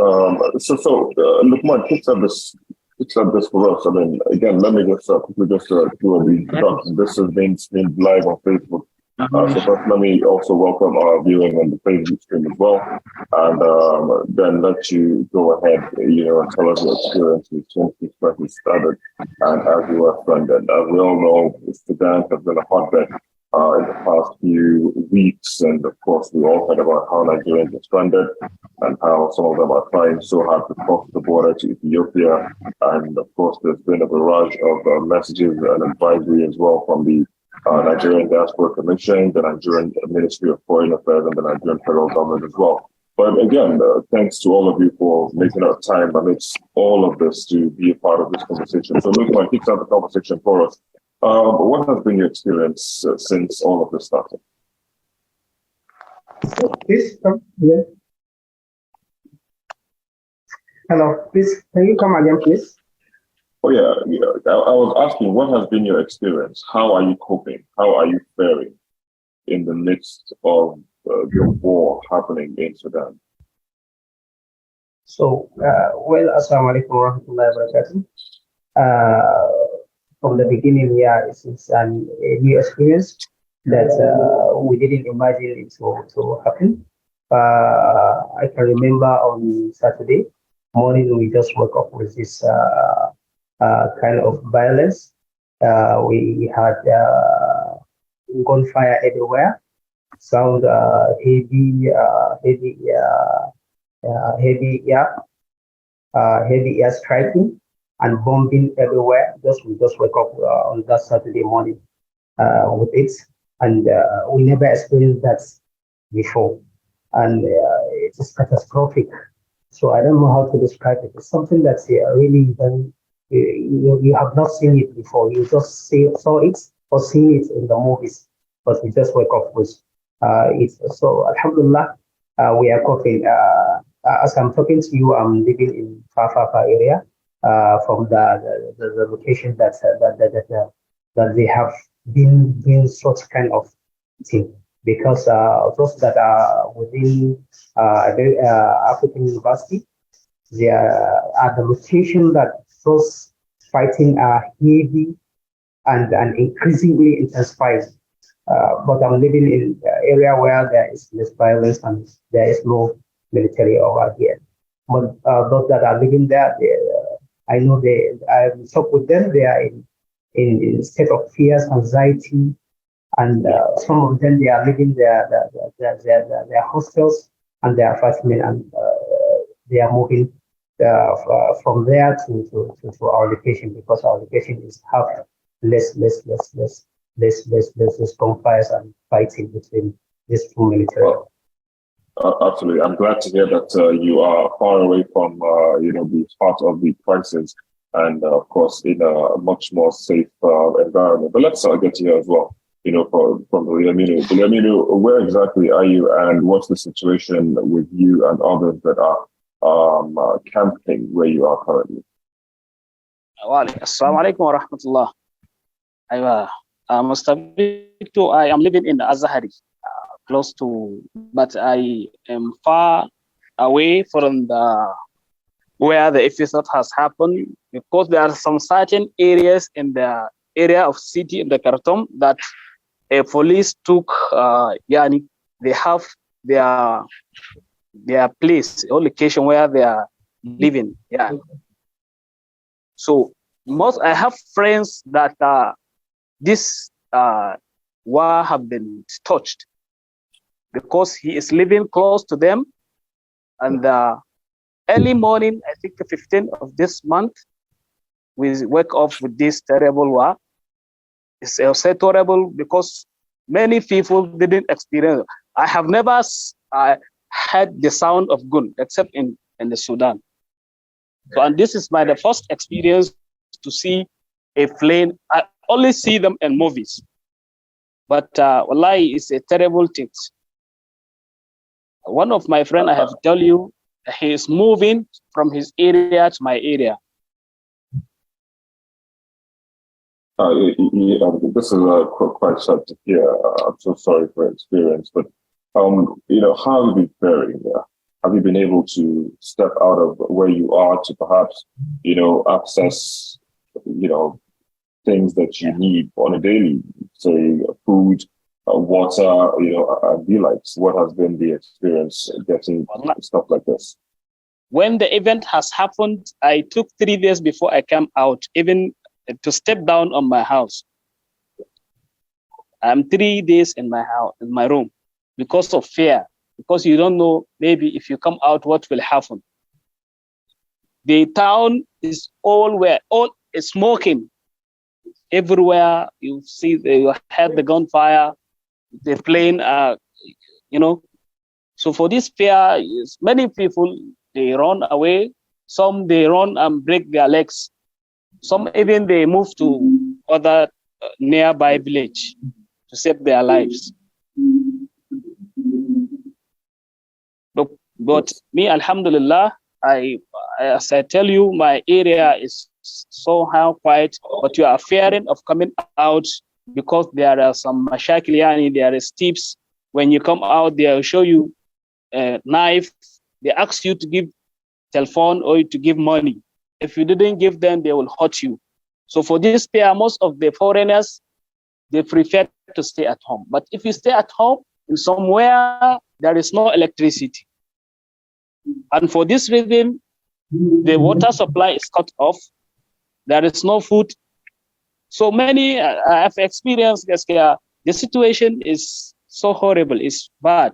Lukman, picks up this for us. I mean, again, let me just quickly just do a introduction. This has been streamed live on Facebook. So first, let me also welcome our viewing on the Facebook stream as well, and then let you go ahead, and tell us your experiences since this crisis started and as you were stranded. As we all know, Sudan has been a hotbed in the past few weeks, and of course, we all heard about how Nigerians are stranded and how some of them are trying so hard to cross the border to Ethiopia. And of course, there's been a barrage of messages and advisory as well from the Nigerian Diaspora Commission, the Nigerian Ministry of Foreign Affairs, and the Nigerian federal government as well. But again, thanks to all of you for making our time amidst all of this to be a part of this conversation. So, look, I kick out the conversation for us. What has been your experience since all of this started? Please come again. Hello, please, can you come again, please? Oh, yeah. I was asking, what has been your experience? How are you coping? How are you faring in the midst of the war happening in Sudan? So, assalamu alaikum wa rahmatullahi wa barakatuh. From the beginning, it's a new experience that we didn't imagine it to happen. I can remember on Saturday morning, we just woke up with this kind of violence. We had gunfire everywhere, sound heavy air striking and bombing everywhere. We just wake up on that Saturday morning with it, and we never experienced that before, and it is catastrophic. So I don't know how to describe it. It's something that's really you have not seen it before. You just saw it or seen it in the movies, but we just wake up with it. So Alhamdulillah, we are coping. As I'm talking to you, I'm living in Fafa area from the location that they have been doing such kind of thing, because those that are within African University, they are at the location that those fighting are heavy and increasingly intensified. But I'm living in an area where there is less violence and there is no military over here. But those that are living there, I know I've talked with them. They are in state of fears, anxiety, and some of them they are living their hostels and their apartment, and they are moving from there to our location, because our location is have less gunfires and fighting between these two military. Absolutely. I'm glad to hear that you are far away from, the heart of the crisis, and of course, in a much more safe environment. But let's get here as well, from Williamino, where exactly are you, and what's the situation with you and others that are camping where you are currently? Assalamu alaikum wa rahmatullah. I am living in Azahari, close to, but I am far away from where the episode has happened, because there are some certain areas in the area of city in the Khartoum that police took, they have their place or location where they are living. Yeah. So I have friends that this war have been touched, because he is living close to them. And early morning, I think the 15th of this month, we wake up with this terrible war. It's also terrible because many people didn't experience it. I have never had the sound of gun except in the Sudan. So, and this is the first experience to see a plane. I only see them in movies. But wallahi, it's a terrible thing. One of my friends, I have to tell you, he is moving from his area to my area. This is quite sad to hear. I'm so sorry for your experience, but how have you been faring have you been able to step out of where you are to perhaps, access, things that you need on a daily, say food, water, and the likes? What has been the experience getting stuff like this? When the event has happened, I took 3 days before I came out, even to step down on my house. I'm 3 days in my house, in my room, because of fear, because you don't know, maybe if you come out, what will happen. The town is all is smoking. Everywhere you see, you had the gunfire, the plane, So for this fear, many people, they run away. Some, they run and break their legs. Some even they move to other nearby village to save their lives. But me, alhamdulillah, as I tell you, my area is somehow quiet, but you are fearing of coming out because there are some mashakil, there are tips. When you come out, they will show you a knife. They ask you to give telephone or to give money. If you didn't give them, they will hurt you. So for this fear, most of the foreigners, they prefer to stay at home. But if you stay at home in somewhere, there is no electricity. And for this reason, the water supply is cut off. There is no food. So many have experienced this. The situation is so horrible. It's bad,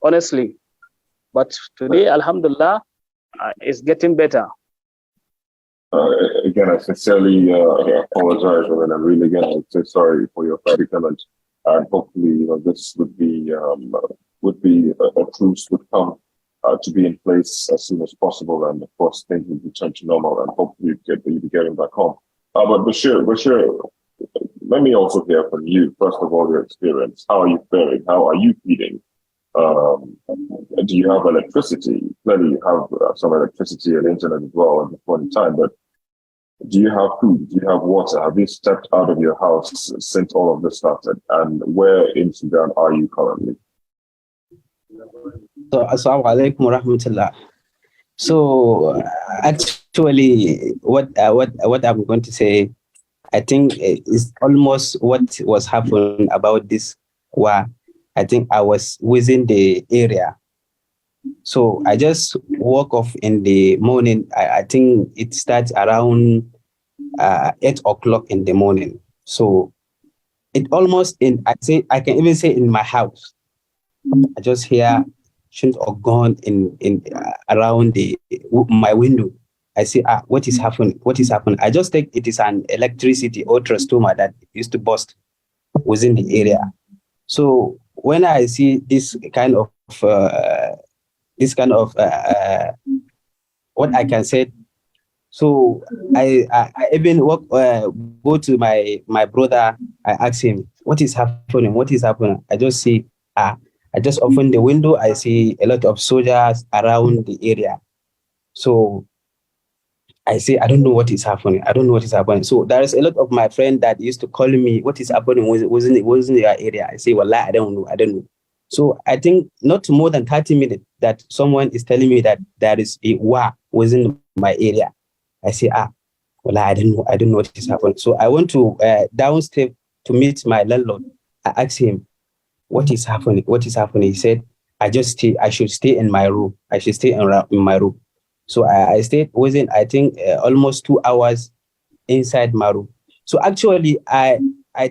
honestly. But today, alhamdulillah, it's getting better. Again, I sincerely apologize, and I'm really again say sorry for your predicament. And hopefully, this would be a truce would come to be in place as soon as possible, and of course things will return to normal, and hopefully you'll be getting back home. But Bashir, let me also hear from you. First of all, your experience. How are you faring? How are you feeling? Do you have electricity? Clearly, you have some electricity and internet as well at this point in time. But do you have food? Do you have water? Have you stepped out of your house since all of this started? And where in Sudan are you currently? So, assalamu alaikum wa rahmatullah. So, actually, what I'm going to say, I think is almost what was happening about this war. I think I was within the area. So I just woke up in the morning. I think it starts around 8 o'clock in the morning. So it almost I can even say in my house. I just hear shot or gun in around my window. I say, what is happening? What is happening? I just think it is an electricity or transformer that used to burst within the area. So when I see this kind of what I can say, so I even go to my brother. I ask him, what is happening? What is happening? I just see I just open the window. I see a lot of soldiers around the area. So I say, I don't know what is happening. I don't know what is happening. So there is a lot of my friends that used to call me, what is happening? Wasn't your area? I say, well, I don't know. So I think not more than 30 minutes that someone is telling me that there is a war within my area. I say, well, I don't know what is happening. So I went to downstairs to meet my landlord. I asked him, what is happening? What is happening? He said, I should stay in my room. I should stay in my room. So I stayed within, I think, almost 2 hours inside my room. So actually, I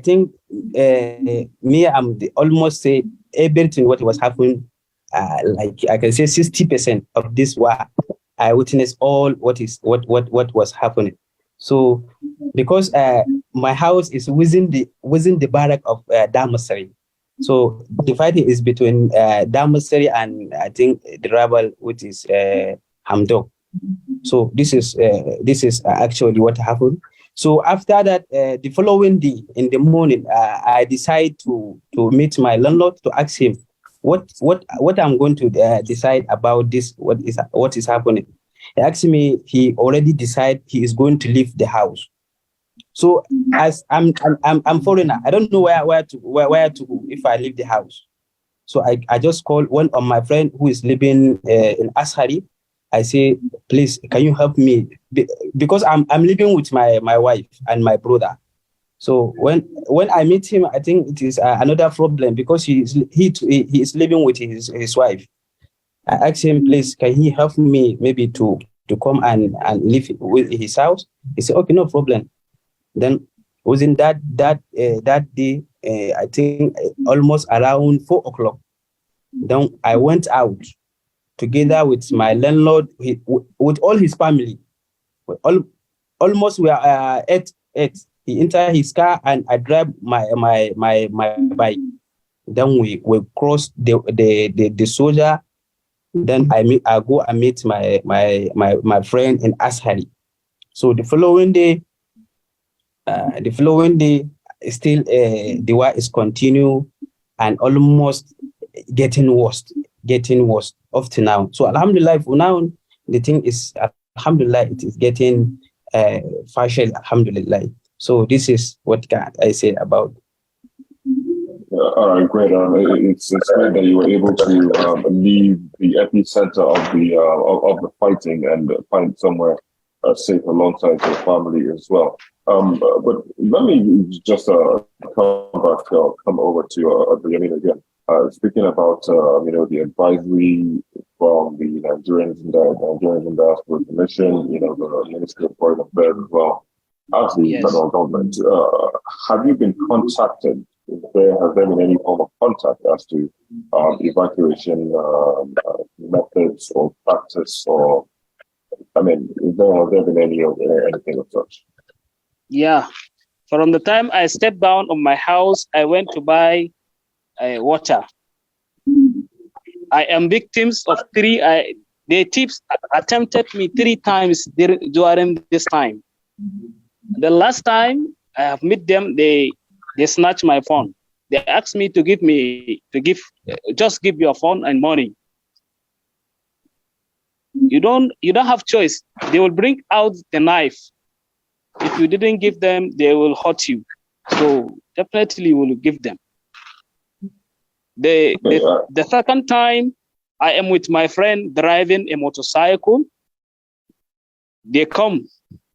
think I'm almost say everything what was happening, like I can say 60% of this war, I witnessed all what was happening. So because my house is within the barrack of Damasari. So the fighting is between Damasari and I think the rebel, which is Hamdok. So this is actually what happened. So after that, the following day in the morning, I decide to meet my landlord to ask him what I'm going to decide about this. What is happening? He asked me. He already decided he is going to leave the house. So as I'm foreigner, I don't know where to go if I leave the house. So I just called one of my friend who is living in Ashari. I say, please, can you help me? Because I'm living with my wife and my brother. So when I meet him, I think it is another problem because he is living with his wife. I asked him, please, can he help me maybe to come and live with his house? He said, okay, no problem. Then within that day, I think almost around 4 o'clock. Then I went out together with my landlord, with all his family. Almost we are eight. He entered his car and I drive my bike. Then we cross the soldier. Then I go and meet my friend in Ashari. So the following day, still the war is continue and almost getting worse up to now. So alhamdulillah, for now the thing is alhamdulillah it is getting partial, alhamdulillah. So this is what can I say about. All right, great. It's great that you were able to leave the epicenter of the fighting and find somewhere safe alongside your family as well. But let me just come over to Yamin again. Speaking about the advisory from the Nigerians in the Diaspora Commission, the Ministry of Foreign Affairs as well as the federal government. Have you been contacted? Has there been any form of contact as to evacuation methods or practice, or has there been anything of such? Yeah, from the time I stepped down of my house, I went to buy water. I am victims of the thieves attempted me 3 times during this time. The last time I have met them, they snatched my phone. They asked me to give your phone and money. You don't have choice. They will bring out the knife. If you didn't give them, they will hurt you. So definitely will give them. The second time, I am with my friend driving a motorcycle. They come,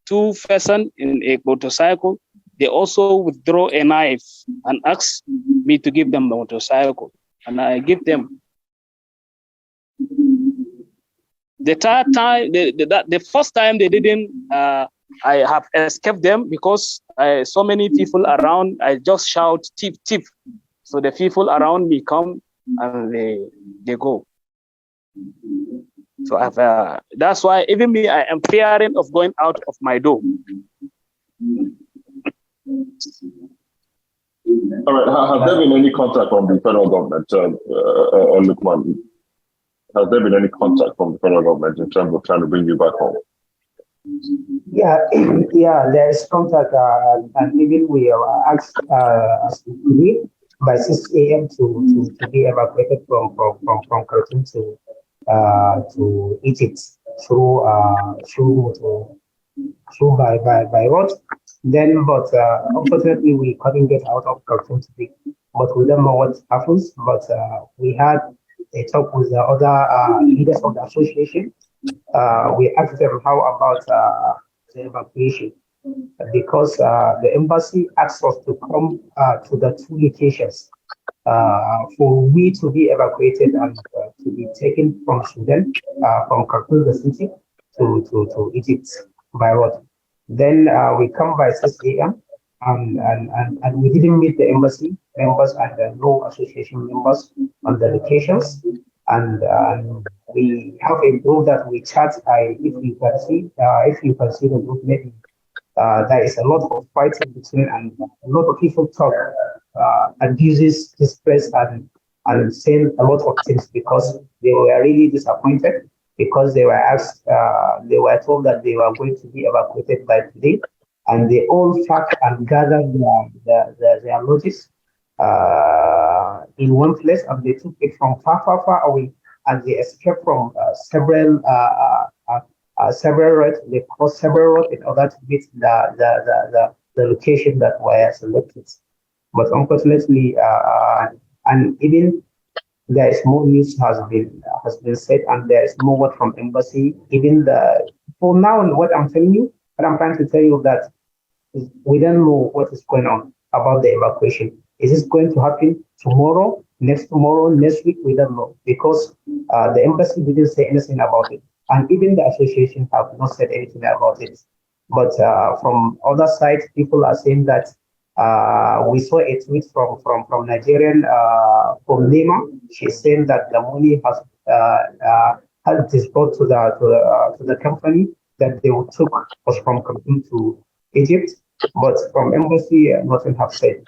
2 persons in a motorcycle. They also withdraw a knife and ask me to give them the motorcycle, and I give them. The third time, the first time they didn't. I have escaped them because so many people around. I just shout "tip, tip," so the people around me come and they go. So that's why even me, I am fearing of going out of my door. All right. Has there been any contact from the federal government, Lukman? Has there been any contact from the federal government in terms of trying to bring you back home? Yeah, there is contact, and even we are asked today by 6 a.m. to be evacuated from Khartoum to Egypt through by road. Then, but unfortunately, we couldn't get out of Khartoum today. But we don't know what happens. But we had a talk with the other leaders of the association. We asked them how about the evacuation, because the embassy asked us to come to the 2 locations for we to be evacuated and to be taken from Sudan, from Khartoum, the city, to Egypt by road. Then we come by 6 a.m. And we didn't meet the embassy members and the no association members on the locations. And we have a group that we chat. If you can see the group, maybe there is a lot of fighting between, and a lot of people talk, abuses this press and saying a lot of things because they were really disappointed because they were asked, they were told that they were going to be evacuated by today, and they all packed and gathered their notice in one place, and they took it from far away, and they escaped from several roads. They crossed several roads in order to reach the location that were selected. But unfortunately, and even there is more news has been said, and there is more word from embassy. Even the for now, what I'm telling you, what I'm trying to tell you that we don't know what is going on about the evacuation. Is this going to happen tomorrow, next week? We don't know because the embassy didn't say anything about it, and even the association have not said anything about it. But from other sides, people are saying that we saw a tweet from Nigerian from Lima. She's saying that the money has disbursed to the company that they took us from Khartoum to Egypt, but from embassy, nothing have said.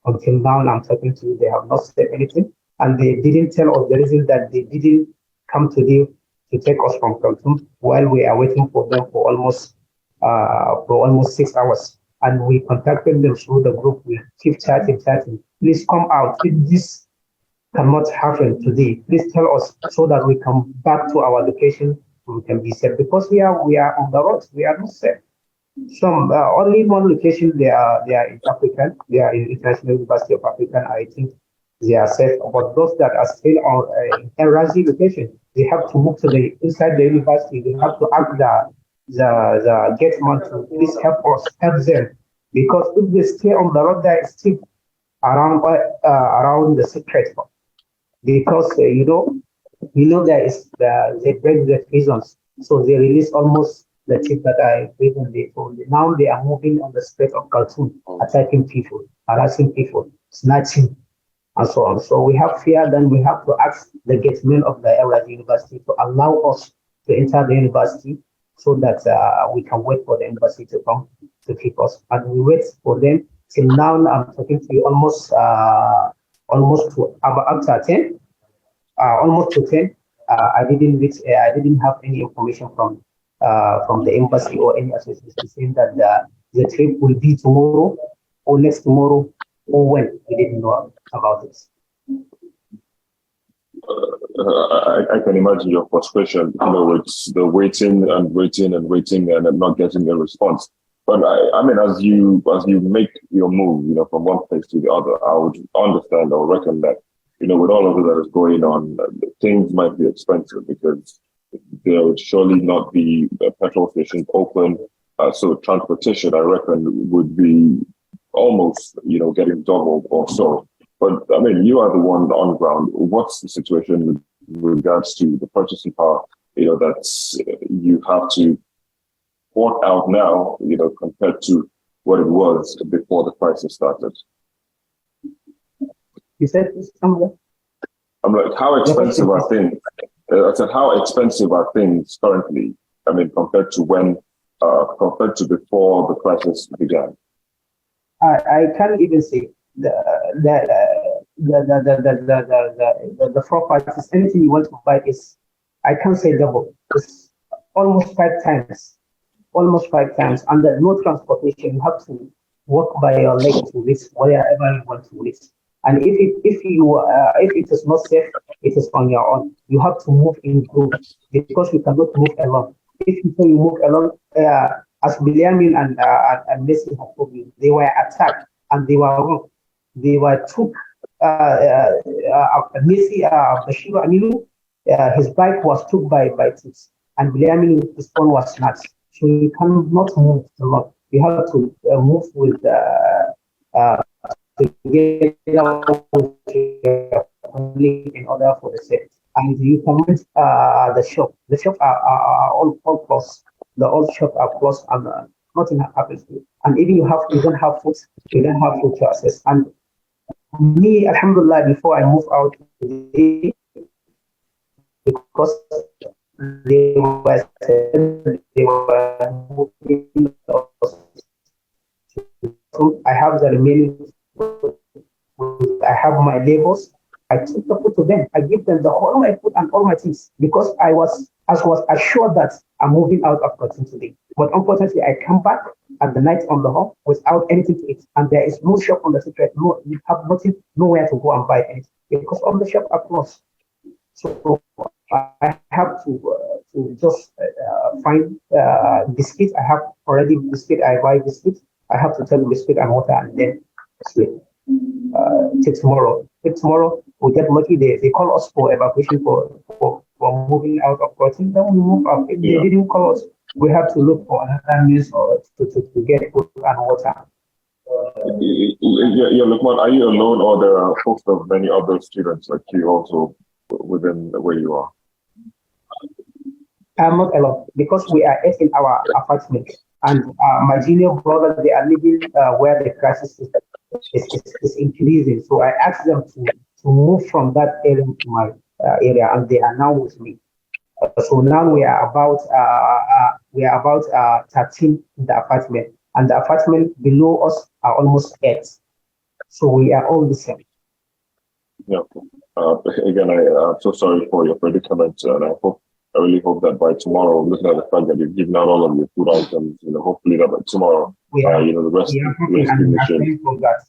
Until now, I'm talking to you, they have not said anything, and they didn't tell us the reason that they didn't come today to take us from Khartoum while we are waiting for them for almost 6 hours. And we contacted them through the group. We keep chatting. Please come out. If this cannot happen today, please tell us so that we come back to our location. We can be safe because we are on the road. We are not safe. Some only one location they are in African. They are in International University of African. I think they are safe. But those that are still on in Razi location, they have to move to the inside the university. They have to ask the gate man to please help them, because if they stay on the road, they still around the secret, because there is they break the prisons, so they release almost the chief that I recently told. Now they are moving on the street of Khartoum, attacking people, harassing people, snatching, and so on. So we have fear. Then we have to ask the gateman of the Airline University to allow us to enter the university, so that we can wait for the embassy to come to keep us. And we wait for them till now. I'm talking to you almost to about after 10, almost to 10. I didn't have any information from the embassy or any association saying that the trip will be tomorrow or next tomorrow or when. We didn't know about this. I can imagine your frustration, with the waiting and not getting a response. But I mean, as you make your move, from one place to the other, I would understand or reckon that, with all of it that is going on, things might be expensive because there would surely not be petrol stations open. So transportation, I reckon, would be almost, getting doubled or so. But I mean, you are the one on ground. What's the situation with regards to the purchasing power, that's you have to port out now, compared to what it was before the crisis started? You said somewhere? I'm like, how expensive are things? I said, how expensive are things currently? I mean, compared to before the crisis began. I can't even say the properties, anything you want to buy is, I can't say double. It's almost five times, and there's no transportation. You have to walk by your leg to reach wherever you want to reach. And if it is not safe, it is on your own. You have to move in groups because you cannot move alone. If you move alone, as Biliamin and Messi have told you, they were attacked and they were wrong. They were took Messi, Bashir Aminu, his bike was took by thieves, and Biliamin, his phone was snatched. So you cannot move alone. You have to move with together in order for the sale. And you can reach the shop. The shops are all closed. The old shops are closed, and nothing happens to you. And even you don't have food to access. And me, alhamdulillah, before I move out today, because they were moving us, I have the remaining. I have my labels. I took the food to them. I give them all my food and all my things because I was assured that I'm moving out of Khartoum today. But unfortunately, I come back at the night on the home without anything to eat, and there is no shop on the street. No, you have nothing, nowhere to go and buy anything because all the shops are closed. So I have to just find biscuits. I have already biscuit. I buy biscuits. I have to tell biscuit and water and then sleep. Till tomorrow. we get lucky, they call us for evacuation for moving out of quarantine, then we move out. If they didn't call us, we have to look for another means or to get food and water. Yeah, Lukman, are you alone or there are a host of many other students like you also within where you are? I'm not alone because we are eight in our apartment, and my junior brothers, they are living where the crisis is increasing. So I asked them to move from that area to my area, and they are now with me. So now we are about 13 in the apartment, and the apartment below us are almost eight. So we are all the same. Yeah. Again, I'm so sorry for your predicament, and I really hope that by tomorrow, looking at the fact that you've given out all of your food items, hopefully that by tomorrow, the rest from that.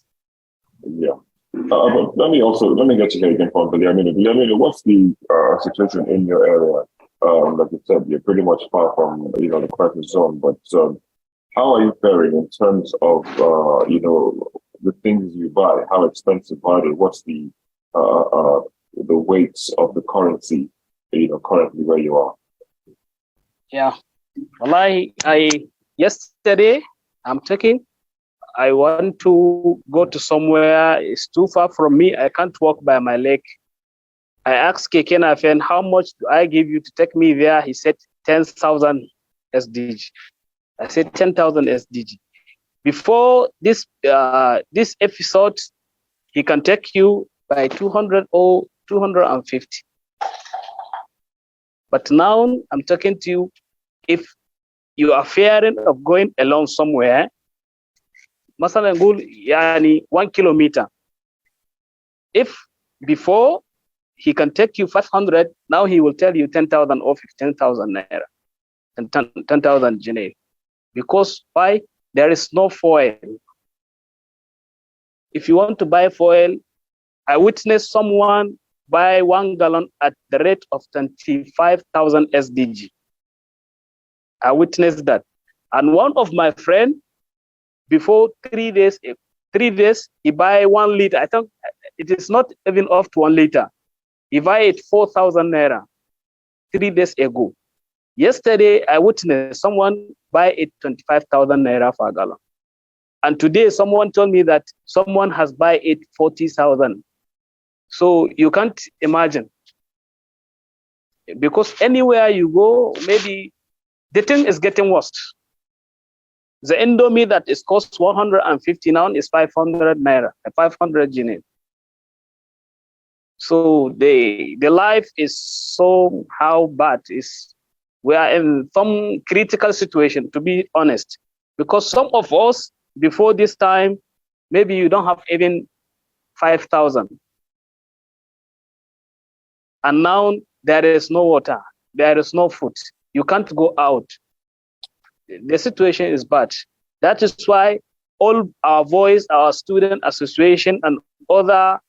Yeah. But let me get you here again, Biliamini. What's the situation in your area? Like you said, you're pretty much far from the crisis zone, but how are you faring in terms of the things you buy? How expensive are they? What's the weights of the currency? Currently where you are. Yeah. Well, I yesterday I'm taking. I want to go to somewhere. It's too far from me. I can't walk by my leg. I asked Kekenafen, how much do I give you to take me there? He said 10,000 SDG. I said 10,000 SDG. Before this episode, he can take you by 200 or 250. But now I'm talking to you, if you are fearing of going alone somewhere, Masalan Gul, yani 1 kilometer. If before he can take you 500, now he will tell you 10,000 or 15,000 naira and 10,000 Janae. Because why? There is no foil. If you want to buy foil, I witnessed someone buy 1 gallon at the rate of 25,000 SDG. I witnessed that. And one of my friends, before 3 days, he buy 1 liter. I think it is not even off to 1 liter. He buy it 4,000 naira 3 days ago. Yesterday, I witnessed someone buy it 25,000 naira for a gallon. And today, someone told me that someone has buy it 40,000. So you can't imagine. Because anywhere you go, maybe the thing is getting worse. The Indomie that is cost 150 now is 500 naira, 500 Guinea. So the life is so how bad is. We are in some critical situation, to be honest, because some of us before this time, maybe you don't have even 5,000. And now there is no water, there is no food. You can't go out. The situation is bad. That is why all our voice, our student association and other,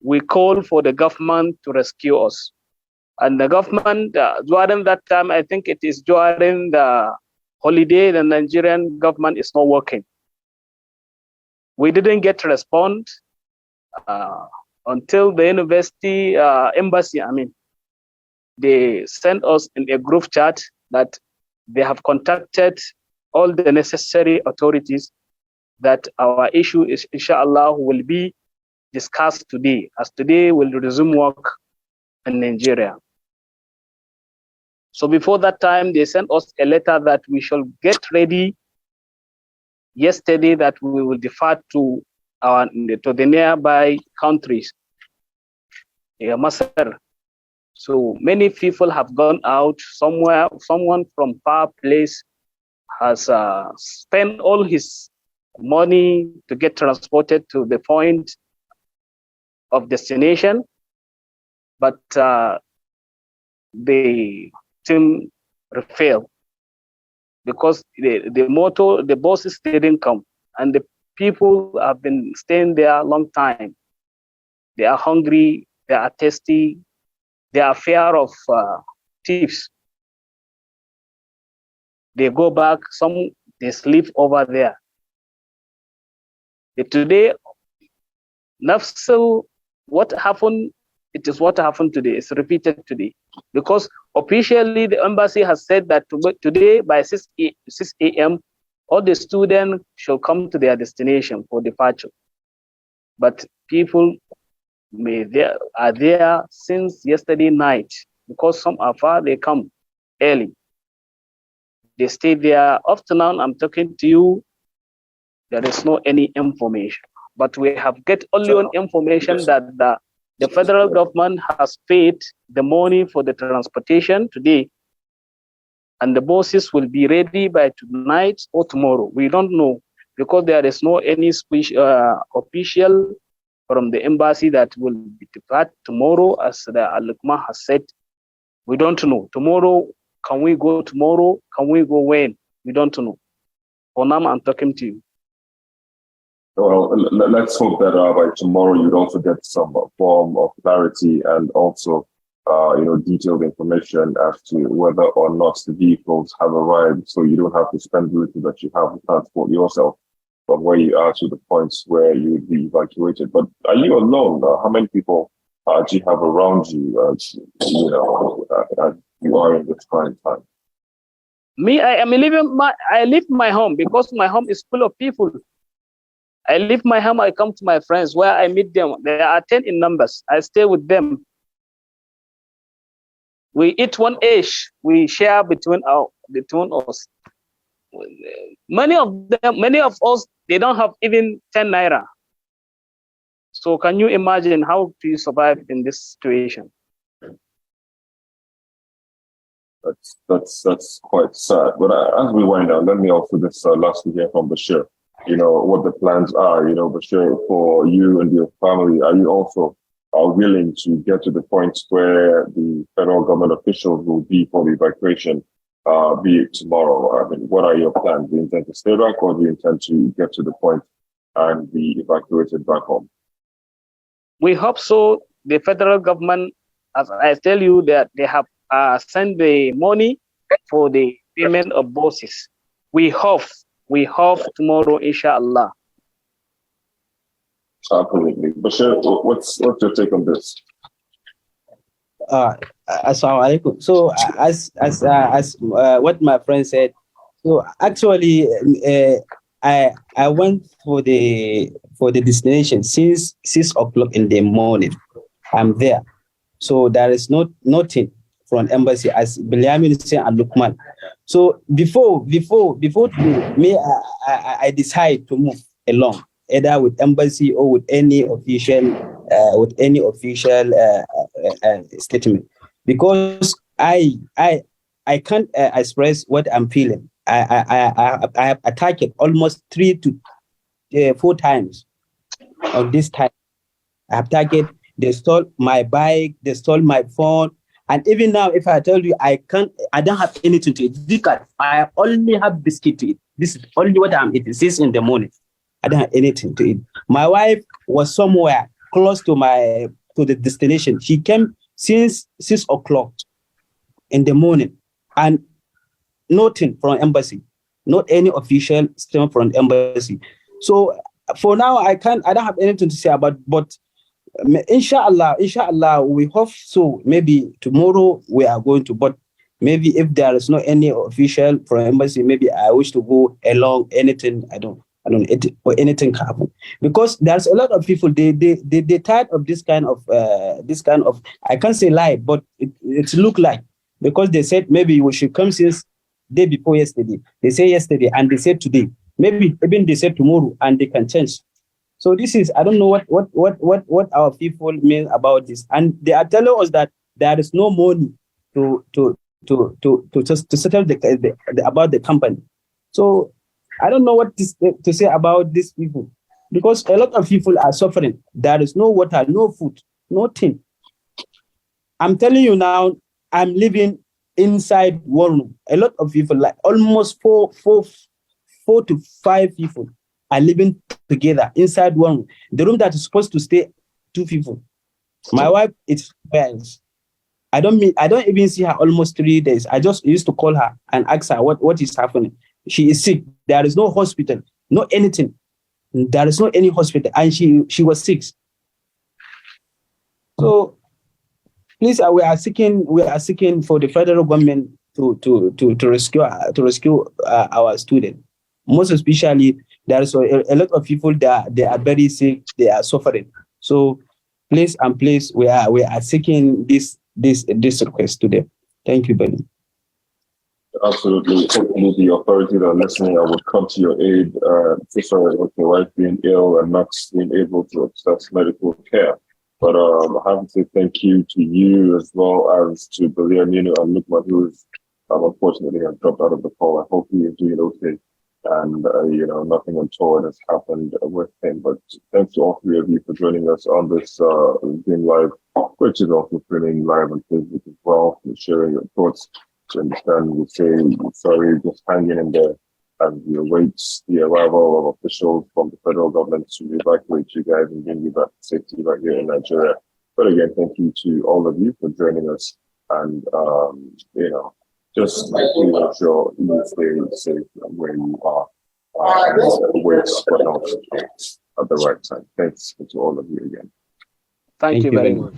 we call for the government to rescue us. And the government, during that time, I think it is during the holiday, the Nigerian government is not working. We didn't get a response until the university embassy, they sent us in a group chat that they have contacted all the necessary authorities that our issue is, inshallah, will be discussed today, as today will resume work in Nigeria. So before that time, they sent us a letter that we shall get ready yesterday, that we will depart to the nearby countries. Masar. So many people have gone out somewhere. Someone from far place has spent all his money to get transported to the point of destination, but the team failed because the bosses didn't come, and the people have been staying there a long time. They are hungry, they are thirsty, they are fear of thieves. They go back, they sleep over there. Today, Nafsul what happened, it is what happened today. It's repeated today. Because officially the embassy has said that today by 6 a.m., all the students shall come to their destination for departure. But people are there since yesterday night, because some are far, they come early. They stay there. Afternoon, I'm talking to you, there is no any information. But we have get only one information that the federal government has paid the money for the transportation today, and the buses will be ready by tonight or tomorrow. We don't know, because there is no any official from the embassy that will depart tomorrow, as the Al-Lukman has said. We don't know. Tomorrow, can we go tomorrow? Can we go when? We don't know. For now, I'm talking to you. Well, let's hope that by tomorrow you'd also get some form of clarity and also, detailed information as to whether or not the vehicles have arrived, so you don't have to spend the little that you have to transport yourself from where you are to the points where you would be evacuated. But are you alone? How many people do you have around you? As you are in this trying time. Me, I leave my home, because my home is full of people. I leave my home, I come to my friends where I meet them. There are 10 in numbers. I stay with them. We eat one dish. We share between us. Many of us, they don't have even 10 naira. So can you imagine how do you survive in this situation? That's quite sad. But as we wind down, let me also just lastly hear from Bashir. What the plans are, Bashir, for you and your family. Are you also willing to get to the point where the federal government officials will be for the evacuation, be it tomorrow? I mean, what are your plans? Do you intend to stay back, or do you intend to get to the point and be evacuated back home? We hope so. The federal government, as I tell you, that they have sent the money for the payment of buses. We hope tomorrow, inshallah. Absolutely. Bashir, what's your take on this? Assalamu alaikum. So as what my friend said, so actually I went for the destination since 6 o'clock in the morning. I'm there. So there is nothing from embassy, as Bilyamin said and Lukman. So before me, I decide to move along, either with embassy or with any official statement, because I can't express what I'm feeling. I have attacked it almost 3 to 4 times. On this time, I have attacked. They stole my bike. They stole my phone. And even now, if I tell you, I don't have anything to eat. Because I only have biscuit to eat. This is only what I'm eating. 6 in the morning. I don't have anything to eat. My wife was somewhere close to the destination. She came since 6 o'clock in the morning, and nothing from embassy, not any official statement from embassy. So for now, I don't have anything to say about, but inshallah, we hope so. Maybe tomorrow we are going to, but maybe if there is not any official from embassy, maybe I wish to go along. Anything, I don't or anything can happen, because there's a lot of people they tired of this kind of I can't say lie, but it look like, because they said maybe we should come since day before yesterday. They say yesterday and they said today. Maybe even they said tomorrow and they can change. So this is, I don't know what our people mean about this, and they are telling us that there is no money to settle about the company. So I don't know what to say about these people, because a lot of people are suffering. There is no water, no food, nothing. I'm telling you now, I'm living inside one room. A lot of people, like almost four to five people, are living together inside one room. The room that is supposed to stay 2 people. My wife is parents. I don't even see her almost 3 days. I just used to call her and ask her what is happening. She is sick. There is no hospital, no anything. There is no any hospital, and she was sick. So please, we are seeking for the federal government to rescue our students. Most especially, there is a lot of people that they are very sick, they are suffering. So please, we are seeking this request today. Thank you, Benny. Absolutely. Hopefully the authorities that are listening would come to your aid, especially with your wife being ill and not being able to access medical care. But I have to say thank you to you as well as to Balia Nino and Lukman, who is unfortunately has dropped out of the call. I hope he is doing okay, and nothing untoward has happened with him. But thanks to all three of you for joining us on this being live, which is also streaming live on Facebook as well, for sharing your thoughts. To understand, we say sorry, just hanging in there as we await the arrival of officials from the federal government to evacuate you guys and bring you back to safety right here in Nigeria. But again, thank you to all of you for joining us, and just making sure you stay safe where you are, wait for help at the right time. Thanks to all of you again. Thank you very much.